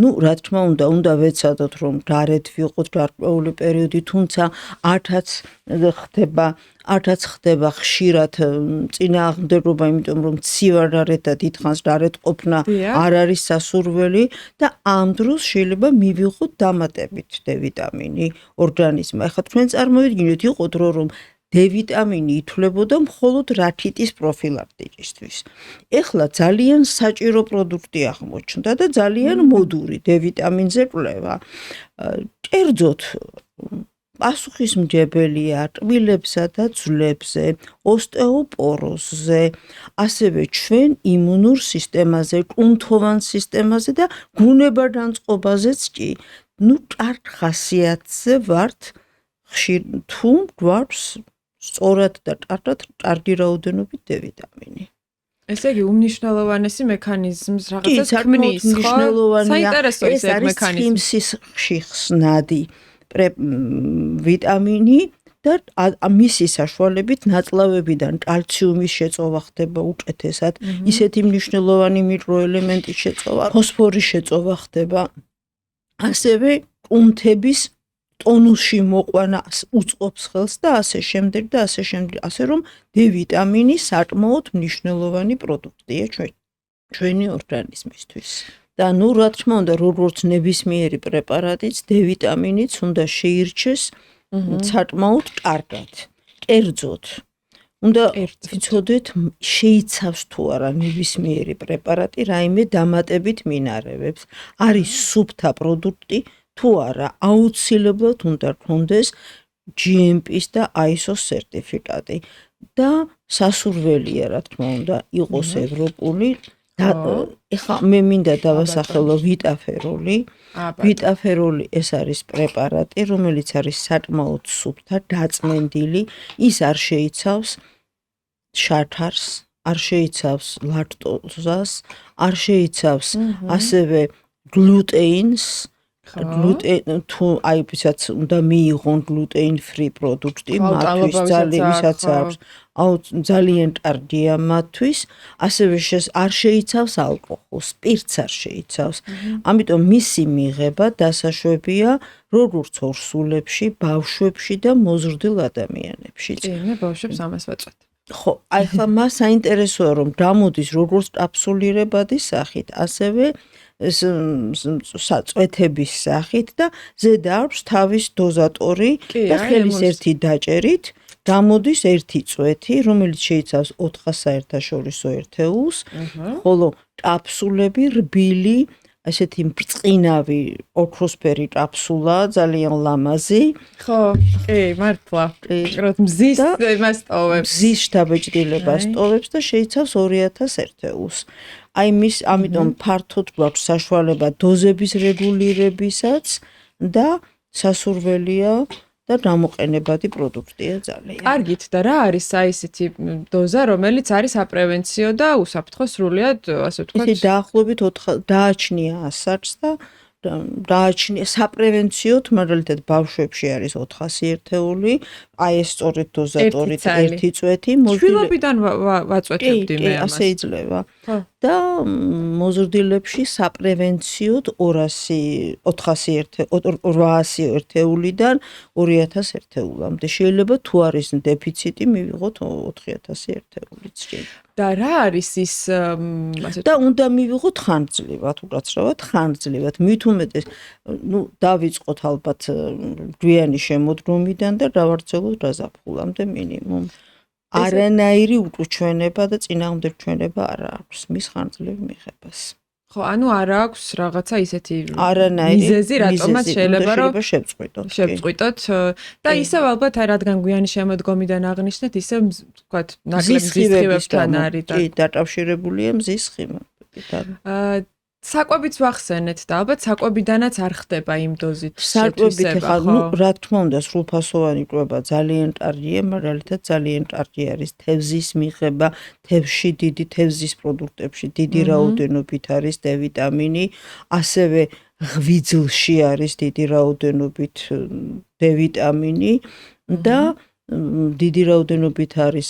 ნუ, რა თქმა უნდა ვეცადოთ, რომ გარეთ ვიყოთ გარკვეული პერიოდი, თუმცა არც ხდება ხშირად წინააღმდეგობა, იმიტომ რომ ცივარარეთ და დიდხანს გარეთ ყოფნა არ არის სასურველი და ამ დროს შეიძლება მივიღოთ დამატებით D ვიტამინი ორგანიზმმა. ეხლა თქვენ წარმოვიდგინეთ, იყო დრო რომ D ვიტამინი ითვლებოდა მხოლოდ რაქიტის პროფილაქტიკისთვის. ეხლა ძალიან საჭირო პროდუქტი აღმოჩნდა და ძალიან მოდური D ვიტამინზე კვლევა. კერძოდ პასუხისმგებელია ტკბილებსა და ძვლებზე, ოსტეოპოროზზე, ასევე ჩვენ იმუნურ სისტემაზე, კუნთოვან სისტემაზე და გუნებადანწყობაზეც კი. ნუ კარგ ხასიათზე ვართ თუ გვაქვს სწორად და კარგი რაოდენობით D ვიტამინი. ესე იგი უმნიშვნელოვანესი მექანიზმს რაღაცას ქმნის, ხო? საინტერესო ეს მექანიზმი. ეს ხსნადი ვიტამინი და მისი საშუალებით ნაწლავებიდან კალციუმის შეწოვა ხდება უკეთესად, ისეთი მნიშვნელოვანი მიკროელემენტის შეწოვა, ფოსფორის შეწოვა ხდება. ასევე კუნთების ტონუსში მოყვანა უწყობს ხელს და ასე შემდეგ და ასე შემდეგ, ასე რომ D ვიტამინი საკმაოდ მნიშვნელოვანი პროდუქტია ჩვენი ორგანიზმისთვის. და ნუ რა თქმა უნდა, როგორც ნებისმიერი პრეპარატიც D ვიტამინიც უნდა შეირჩეს საკმაოდ კარგად. კერძოდ უნდა ვიცოდეთ, შეიცავს თუ არა ნებისმიერი პრეპარატი რაიმე დამატებით მინარევებს. არის სუფთა პროდუქტი თუ არა, აუცილებლად უნდა გქონდეს GMP-ის და ISO სერტიფიკატი და სასურველია, რა თქმა უნდა, იყოს ევროპული. ეხლა მე მინდა დავასახელო ვიტაფეროლი. ვიტაფეროლი ეს არის პრეპარატი, რომელიც არის საკმაოდ სუფთა, დაწმენდილი. ის არ შეიცავს შაქარს, არ შეიცავს ლაქტოზას, არ შეიცავს ასევე გლუტეინს. თუ აი ვისაც უნდა მიიღონ გლუტეინ ფრი პროდუქტი, მათთვის ძალიან კარგია მათთვის, ასევე არ შეიცავს ალკოჰოლს, სპირტს არ შეიცავს. ამიტომ მისი მიღება დასაშვებია როგორც ორსულებში, ბავშვებში და მოზრდილ ადამიანებში. მე ბავშვებს ამას ვაწვევ. ხო, აი ხა მას საინტერესოა, რომ გამოდის როგორც კაფსულირებადი სახით, ასევე საწვეთების სახით და ზედა აქვს თავის დოზატორი და ხელის ერთი დაჭერით გამოდის ერთი წვეთი, რომელიც შეიცავს 400 საერთაშორისო ერთეულს, ხოლო კაფსულები რბილი, ასეთი ბრწყინავი ოქროსფერი კაფსულა, ძალიან ლამაზი. ხო, კი, მართლა. კროთ მზის იმას ტოვებს. მზის შთაბეჭდილებას ტოვებს და შეიცავს 2000 ერთეულს. აი ამიტომ ფართოდ გვაქვს საშუალება დოზების რეგულირებისაც და სასურველია და გამოყენებადი პროდუქტია ძალიან. კარგით, და რა არის ესეთი დოზა, რომელიც არის აპრევენციო და უსაფრთხო სრულიად, ასე ვთქვათ. ისე დაახლოებით დააჩნია ასაკს და დააჩნია საპრევენციოდ, მაგალითად ბავშვებში არის 400 ერთეული, აი ეს სწორედ დოზატორით ერთი წვეთი შვილობიდან ვაწვეთებდი მე ამას. ასე იძლევა. და მოზრდილებში საპრევენციოდ 800 ერთეულიდან 2000 ერთეულამდე. შეიძლება თუ არის დეფიციტი მივიღოთ 4000 ერთეულიც. და რა არის ის და უნდა მივიღოთ ხანგრძლივად, უკაცრავად ხანგრძლივად. მით უმეტეს, დავიწყოთ ალბათ გვიანი შემოდგომიდან და დავარძელოთ გაზაფხულამდე მინიმუმ. არანაირი უკუჩვენება და წინააღმდეგ ჩვენება არ აქვს მის ხანგრძლივ მიღებას. ხო, ანუ არ აქვს რაღაცა ისეთი არანაირი მიზეზი, რატომაც შეიძლება რომ შევწყვიტოთ. და ისევ ალბათ რადგან გვიანი შემოდგომიდან აღნიშნეთ, ისევ ვთქვათ, ნაკლებ ზისხივებთან არის და დაკავშირებულია მზის ხივებთან. საკვებიც ვახსენეთ და ალბათ საკვებიდანაც არ ხდება იმ დოზით საკვებით ხო? რა თქმა უნდა, სრულფასოვანი კვება ძალიან კარგია, მაგალითად ძალიან კარგი არის თევზის მიღება, თევზში დიდი თევზის პროდუქტებში დიდი რაოდენობით არის D ვიტამინი, ასევე ღვიძლში არის დიდი რაოდენობით D ვიტამინი და დიდი რაოდენობით არის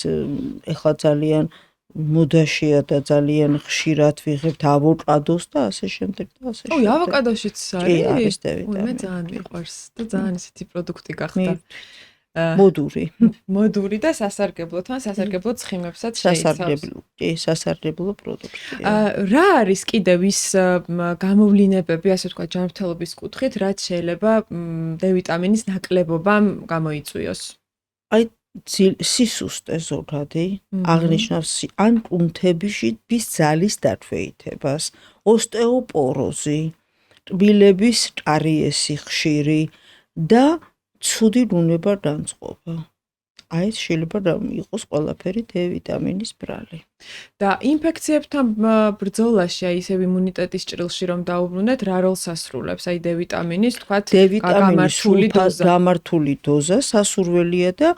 ეხლა ძალიან მოდაშია და ძალიან ხშირად ვიღებთ ავოკადოს და ასე შემდეგ და ასე შემდეგ. ავოკადოშიც არის? არის D ვიტამინი. მე ძალიან მიყვარს და ძალიან ისეთი პროდუქტი გახდა. მოდური და სასარგებლოთან, სასარგებლო ცხიმებსაც შეიცავს. სასარგებლო პროდუქტია. რა არის კიდევ ის გამოვლინებები, ასე ვთქვათ, ჯანმრთელობის კუთხით, რაც შეიძლება D ვიტამინის ნაკლებობამ გამოიწვიოს? აი სისუსტე ზოგადი აღნიშნავს ან კუნთების ძალის დათვეითებას, ოსტეოპოროზი, ტბილების კარიესი ხშირი და ცუდი გუნება განწყობა. აი ეს შეიძლება იყოს ყველაფერი D ვიტამინის ბრალი. და ინფექციებთან ბრძოლაში, აი ისევ იმუნიტეტის ჭრილში რომ დაუბრუნდეთ, რა როლს ასრულებს? აი D ვიტამინის, თქვათ, გამართული დოზა სასურველია და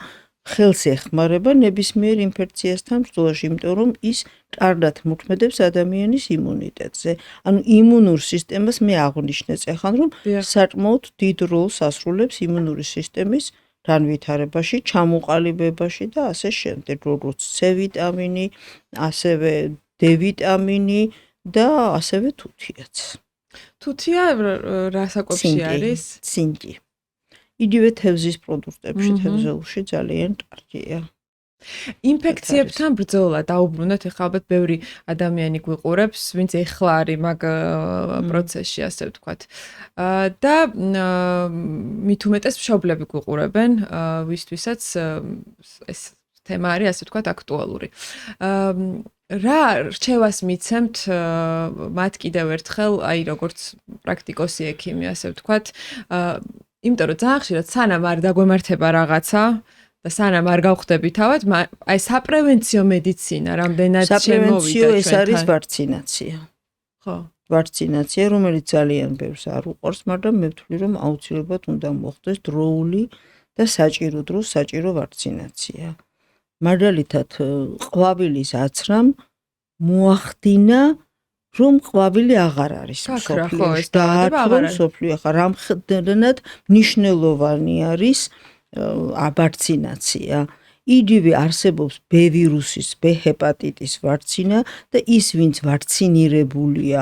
ხელს ეხმარება ნებისმიერ ინფექციასთან ბრძოლაში, იმიტომ რომ ის კარგად მოქმედებს ადამიანის იმუნიტეტზე. ანუ იმუნურ სისტემას მე აღვნიშნე წეხან, რომ საკმაოდ დიდ როლს ასრულებს იმუნური სისტემის განვითარებაში, ჩამოყალიბებაში და ასე შემდეგ, როგორც C ვიტამინი, ასევე D ვიტამინი და ასევე თუთიაც. თუთია რა საკვებში არის? ცინკი. იგივე თევზის პროდუქტებში, თევზელში ძალიან კარგია. ინფექციებთან ბრძოლა დაუბრუნდეთ, ეხლა ალბათ ბევრი ადამიანი გვიყურებს, ვინც ეხლა არის მაგ პროცესში, ასე ვთქვათ. და მით უმეტეს მშობლები გვიყურებენ, ვისთვისაც ეს თემა არის, ასე ვთქვათ, აქტუალური. რა რჩევას მიცემთ მათ კიდევ ერთხელ, აი როგორც პრაქტიკოსი ექიმი, ასე ვთქვათ, იმიტომ რომ ძალიან ხშირად სანამ არ დაგვემართება რაღაცა და სანამ არ გავხდები თავად, აი საპრევენციო მედიცინა რამდენად შემოვიდა საპრევენციო ეს არის ვაქცინაცია. ხო. ვაქცინაცია, რომელიც ძალიან ბევრს არ უყვარს, მაგრამ მე ვთვლი, რომ აუცილებლად უნდა მოხდეს დროული და საჭირო დროს საჭირო ვაქცინაცია. მაგალითად, ყვავილის აცრამ მოახდინა რომ ყვავილი აღარ არის მსოფლიოში და მსოფლიო ახლა რამდენად მნიშვნელოვანი არის ვაქცინაცია. იგივე არსებობს B ვირუსის, B ჰეპატიტის ვაქცინა და ის ვინც ვაქცინირებულია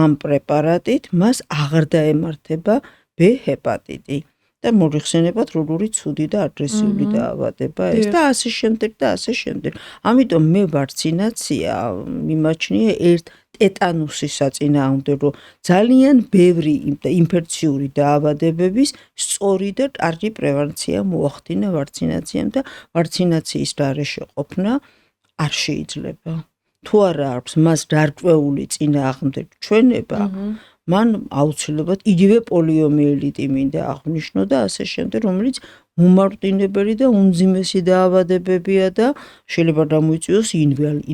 ამ პრეპარატით, მას აღარ დაემართება B ჰეპატიტი. და მოიხსენებათ როგორი ცუდი და აგრესიული დაავადება ეს და ასე შემდეგ და ასე შემდეგ. ამიტომ მე ვაქცინაცია მიმაჩნია ერთ ტეტანუსის საწინააღმდეგო ძალიან ბევრი ინფექციური დაავადებების სწორი და კარგი პრევენცია მოახდინა ვაქცინაციამ და ვაქცინაციის გარეშე ყოფნა არ შეიძლება. თუ არა აქვს მას გარკვეული წინააღმდეგ ჩვენება, მან აუცილებლად იგივე პოლიომიელიტი მინდა აღვნიშნო და ასე შემდეგ, რომელიც უმარტივებელი და უმძიმესი დაავადებებია და შეიძლება გამოიწვიოს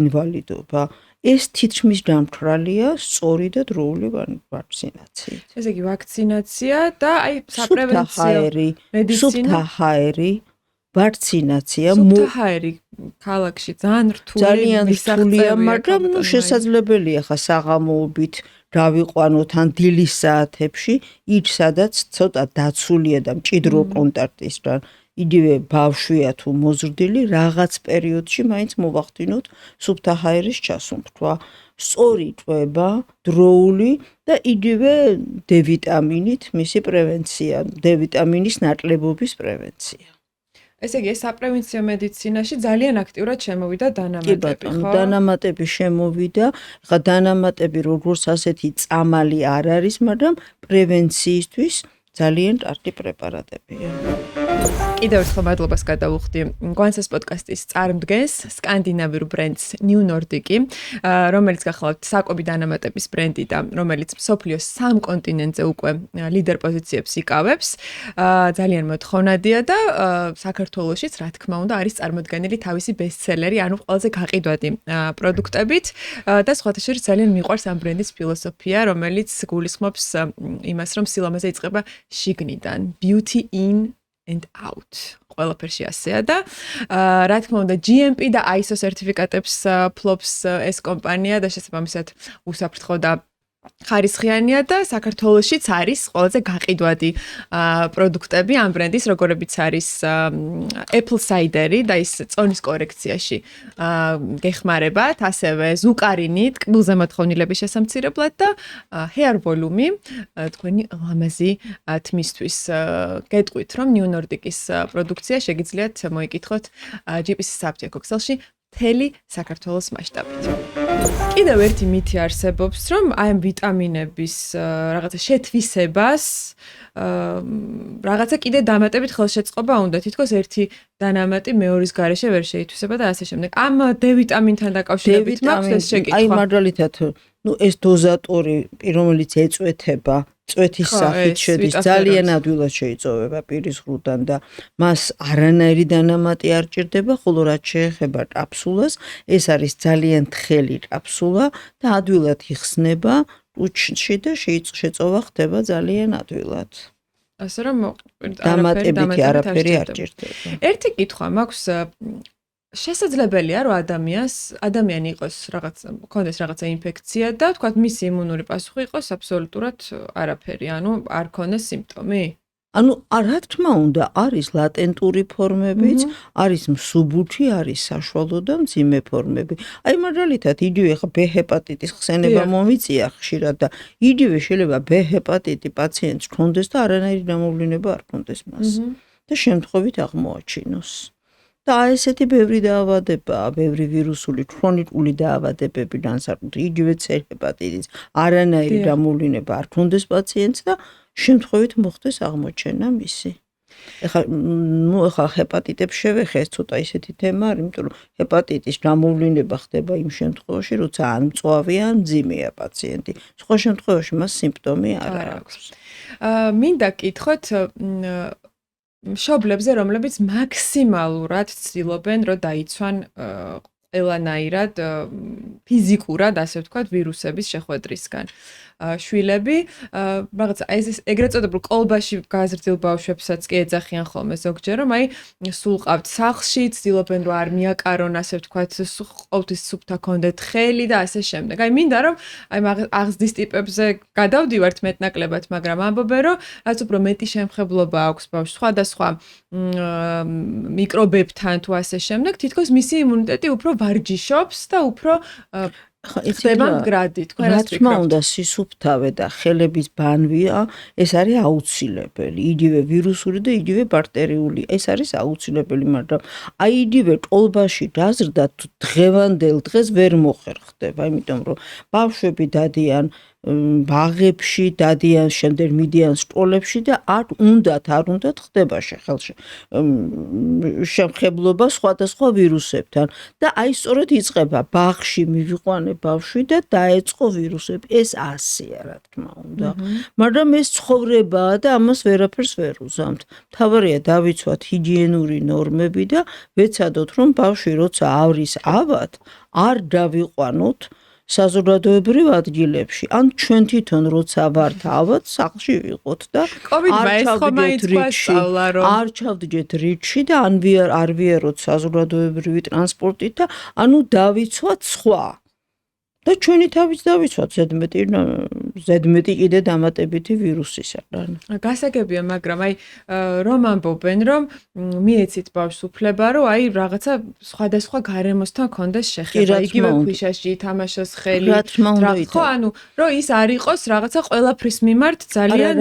ინვალიდობა. ეს თითქმის დამქრალია სწორი და დროული ვაქცინაციით. ესე იგი ვაქცინაცია და აი საპრევენციო მედიცინა, ჰაერი, ვაქცინაცია, ჰაერი ქალაქში ძალიან რთულია, მაგრამ შესაძლებელია ხა საღამოობით გავიყვანოთ ან დილის საათებში, იქ სადაც ცოტა დაცულია და მჭიდრო კონტაქტისგან იგივე ბავშვია თუ მოზრდილი, რაღაც პერიოდში მაინც მოვახდინოთ სუფთა ჰაერის ჩასუნთქვა. სწორი წვება, დროული და იგივე დ-ვიტამინით მისი პრევენცია, დ-ვიტამინის ნაკლებობის პრევენცია. ესე იგი, საპრევენციო მედიცინაში ძალიან აქტიურად შემოვიდა დანამატები, ხო? დანამატები შემოვიდა. ხა დანამატები როგორც ასეთი წამალი არ არის, მაგრამ პრევენციისთვის ძალიან კარგი პრეპარატებია. კიდევ ერთხელ მადლობას გადავუხდი Guances პოდკასტის წარმდგენს, სკანდინავიურ ბრენდს New Nordic, რომელიც გახლავთ საკვები დანამატების ბრენდი და რომელიც მსოფლიოს 3 კონტინენტზე უკვე ლიდერ პოზიციებს იკავებს. ძალიან მოთხოვნადია და საქართველოშიც, რა თქმა უნდა, არის წარმოდგენილი თავისი ბესტსელერი, ანუ ყველაზე გაყიდვადი პროდუქტებით და სხვათა შორის ძალიან მიყვარს ამ ბრენდის ფილოსოფია, რომელიც გულისხმობს იმას, რომ სილამაზე იწყება შიგნიდან, beauty in and out. ყველაფერში ასეა და რა თქმა უნდა GMP და ISO სერტიფიკატებს ფლობს ეს კომპანია და შესაბამისად უსაფრთხო და ხარისხიანია და საქართველოშიც არის ყველაზე გაყიდვადი პროდუქტები ამ ბრენდის, როგორებიც არის Apple Cider-ი და ის წონის კორექციაში გეხმარებათ, ასევე ზუკარინი ტკბილზე მოთხოვნილების შესამცირებლად და Hair Volume თქვენი ლამაზი თმისთვის. გეტყვით, რომ New Nordic-ის პროდუქცია შეგიძლიათ მოიკითხოთ GPS-ის საფთიაქო ქსელში მთელი საქართველოს მასშტაბით. კიდევ ერთი მითი არსებობს, რომ აი ამ ვიტამინების რაღაცა შეთვისებას რაღაცა კიდე დამატებით ხელშეწყობა უნდა. თითქოს ერთი დანამატი მეორის გარეშე ვერ შეითვისება და ასე შემდეგ. ამ დ-ვიტამინთან დაკავშირებით მაქვს ეს შეკითხვა. აი მაგალითად, ეს დოზატორი, რომელიც ეწვეთება წვეთის სახით შედის, ძალიან ადვილად შეიწოვება პირის ღრუდან და მას არანაირი დანამატი არ ჭირდება, ხოლო რაც შეეხება კაფსულას, ეს არის ძალიან თხელი კაფსულა და ადვილად იხსნება ჭუჭში და შეწოვა ხდება ძალიან ადვილად. ასე რომ დამატებითი არაფერი არ ჭირდება. ერთი კითხვა მაქვს, შესაძლებელია რომ ადამიანი იყოს ქონდეს რაღაცა ინფექცია და თქვათ მისი იმუნური პასუხი იყოს აბსოლუტურად არაფერი, ანუ არ ქონდეს სიმპტომი? ანუ რა თქმა უნდა, არის ლატენტური ფორმებიც, არის მსუბუქი, არის საშუალო და მძიმე ფორმები. აი მაგალითად, იგივე ხა B ჰეპატიტის ხსენება მომიწია ხშირად და იგივე შეიძლება B ჰეპატიტი პაციენტს ქონდეს და არანაირი გამოვლინება არ ქონდეს მას. და შემთხვევით აღმოაჩინოს. და ესეთი ბევრი დაავადებაა, ბევრი ვირუსული, ქრონიკული დაავადებები განსაკუთრებით, იგივე C ჰეპატიტის არანაირი გამოვლინება არ ქონდეს პაციენტს და შემთხვევით მოხდეს აღმოჩენა მისი. ეხლა ჰეპატიტებს შევეხე, ეს ცოტა ისეთი თემა არის, იმიტომ რომ ჰეპატიტის გამოვლინება ხდება იმ შემთხვევაში, როცა ან მწვავე, ან მძიმეა პაციენტი. სხვა შემთხვევაში მას სიმპტომი არ აქვს. მინდა კითხოთ მშობლებზე, რომლებიც მაქსიმალურად ცდილობენ, რომ დაიცვან ყველანაირად ფიზიკურად, ასე ვთქვათ, ვირუსების შეხვედრისგან. შვილები, რაღაცა ეს ეგრეთ წოდებულ კოლბაში გაზრდილ ბავშვებსაც კი ეძახიან ხოლმე ზოგჯერ, რომ აი სულ ყავთ სახლში, ცდილობენ რომ არ მიაკარონ, ასე ვთქვათ, ყოველთვის სუფთა კონდეთ ხელი და ასე შემდეგ. აი მინდა რომ აი აღზრდის ტიპებზე გადავდივართ მეტნაკლებად, მაგრამ ამბობენ რომ რაც უფრო მეტი შემხებლობა აქვს ბავშვს სხვადასხვა მიკრობებთან თუ ასე შემდეგ, თითქოს მისი იმუნიტეტი უფრო ვარჯიშობს და უფრო ხდება მდგრადი, თქვენ რა თქმა უნდა, სისუფთავე და ხელების ბანვია, ეს არის აუცილებელი. იგივე ვირუსული და იგივე ბაქტერიული. ეს არის აუცილებელი, მაგრამ აი იგივე კოლბაში გაზრდა დღევანდელ დღეს ვერ მოხერხდება, იმიტომ რომ ბავშვები დადიან ბაღებში, დადიან შემდეგ მიდიან სკოლებში და არ უნდათ ხდება შემხებლობა სხვადასხვა ვირუსებთან და აი სწორედ იწყება ბაღში მივიყვანე ბავშვი და დაეწყო ვირუსები. ეს ასეა, რა თქმა უნდა. მაგრამ ეს ცხოვრებაა და ამას ვერაფერს ვერ უზამთ. მთავარია დავიცვათ ჰიგიენური ნორმები და ვეცადოთ რომ ბავშვი როცა არის ავად, არ დავიყვანოთ საზოგადოებრივ ადგილებში. ან ჩვენ თვითონ როცა ვართ ავად, სახლში ვიყოთ და არ ჩავდგეთ რიგში და არ ვიაროთ საზოგადოებრივი ტრანსპორტით და ანუ დავიცვათ სხვა. და ჩვენი თავიც დავიცვათ ზედმეტი კიდე დამატებითი ვირუსისაგან. გასაგებია, მაგრამ აი რომ ამბობენ, რომ მიეცით ბავშვს უფლება, რომ აი რაღაცა სხვადასხვა გარემოსთან კონდეს შეხება, იგივე ქვიშაში ითამაშოს ხელი. ხო, ანუ რომ ის არ იყოს რაღაცა ყველაფრის მიმართ ძალიან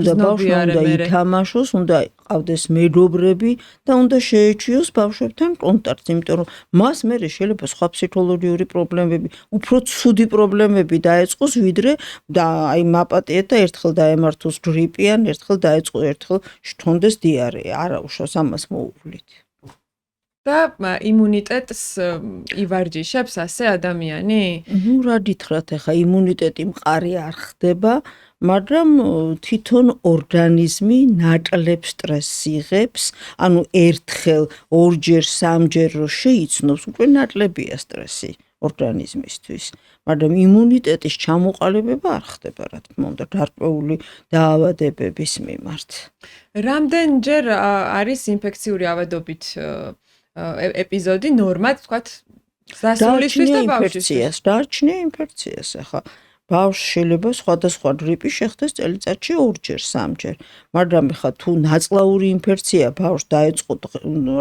გზნობიარე მერე. ითამაშოს, უნდა ყავდეს მეგობრები და უნდა შეეჩიოს ბავშვებთან კონტაქტი, იმიტომ რომ მას მერე შეიძლება სხვა ფსიქოლოგიური პრობლემები, უფრო ცუდი პრობლემები დაეწყოს, ვიდრე და აი მაპატიეთ და ერთხელ დაემართოს გრიპი ან ერთხელ დაეწყო, ერთხელ შთონდეს დიარეა. არა უშავს ამას მოუვლით. და იმუნიტეტს ივარჯიშებს ასე ადამიანი? ნუ რა გითხრათ, ახლა იმუნიტეტი მყარი არ ხდება, მაგრამ თვითონ ორგანიზმი ნაკლებ სტრესს იღებს, ანუ ერთხელ, ორჯერ, სამჯერ რო შეიცნობს, უკვე ნაკლებია სტრესი ორგანიზმისთვის, მაგრამ იმუნიტეტის ჩამოყალიბება არ ხდება, რა თქმა უნდა, გარკვეული დაავადებების მიმართ. რამდენჯერ არის ინფექციური ავადობით ეპიზოდი ნორმად, თქვათ, სასულისთვის და ბავშვისთვის? დარჩნია ინფექციას, ახლა ბავშვს შეიძლება სხვადასხვა გრიპი შეხვდეს წელიწადში ორჯერ, სამჯერ, მაგრამ ახლა თუ ნაწლავური ინფექცია ბავშვს დაეწყო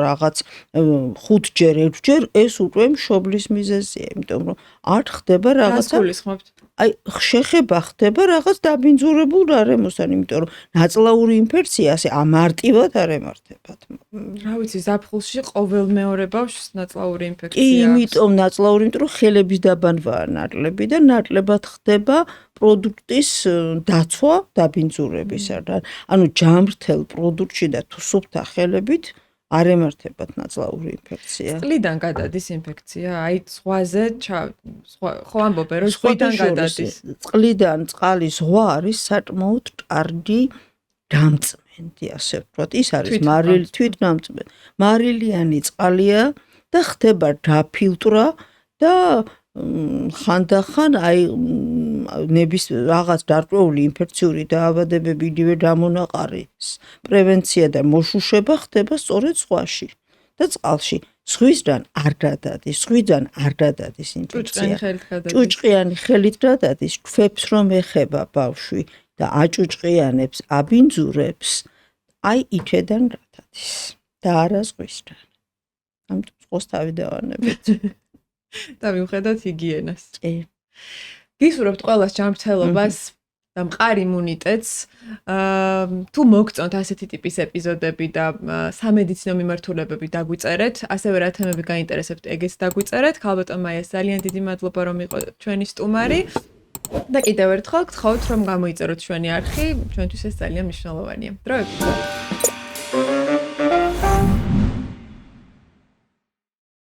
რაღაც 5ჯერ, 6ჯერ, ეს უკვე მშობლის მიზეზია, იმიტომ რომ არ ხდება რაღაცა. აი, შეხება ხდება რაღაც დაბინძურებულ გარემოსთან, იმიტომ რომ ნაწლავური ინფექცია ასე ამარტივად არ ემართებათ. რა ვიცი, ზაფხულში ყოველ მეორე ბავშვს ნაწლავური ინფექცია აქვს. კი, იმიტომ ნაწლავური, იმიტომ რომ ხელების დაბანვაა ნაკლები და ნაკლებად ხდება პროდუქტის დაცვა დაბინძურებისგან. ანუ ჯამრთელ პროდუქტში და თუ სუფთა ხელებით არ ემართებათ ნაწლავური ინფექცია. წყლიდან გადადის ინფექცია? აი ზღვაზე ხო ამბობენ რომ ზღვიდან გადადის. წყლიდან წყალის ზღვა არის საკმაოდ კარგი დამწმენდი, ასე ვთქვათ. ის არის თვითდამწმენდი. მარილიანი წყალია და ხდება დაფილტრა და ხანდახან აი ნების რაღაც გარკვეული ინფექციური დაავადებები იგივე გამონაყარის პრევენცია და მოშუშება ხდება სწორედ ზღვაში და წყალში. ზღვისგან არ გადადის ინფექცია. ჭუჭყიანი ხელით გადადის, ქვებს რომ ეხება ბავშვი და აჭუჭყიანებს, აბინძურებს, აი იქედან გადადის და არა ზღვისგან. ამიტომ ზღვას თავი დავანებეთ. და მივხედოთ ჰიგიენას. კი. გისურვებთ ყველას ჯანმრთელობას და მყარ იმუნიტეტს. თუ მოგწონთ ასეთი ტიპის ეპიზოდები და სამედიცინო მიმართულებები დაგვიწერეთ, ასევე რა თემები გაინტერესებთ, ეგეც დაგვიწერეთ. ქალბატონ მაიას ძალიან დიდი მადლობა რომ იყო ჩვენი სტუმარი. და კიდევ ერთხელ გთხოვთ რომ გამოიწეროთ ჩვენი არხი, ჩვენთვის ეს ძალიან მნიშვნელოვანია. დროებით.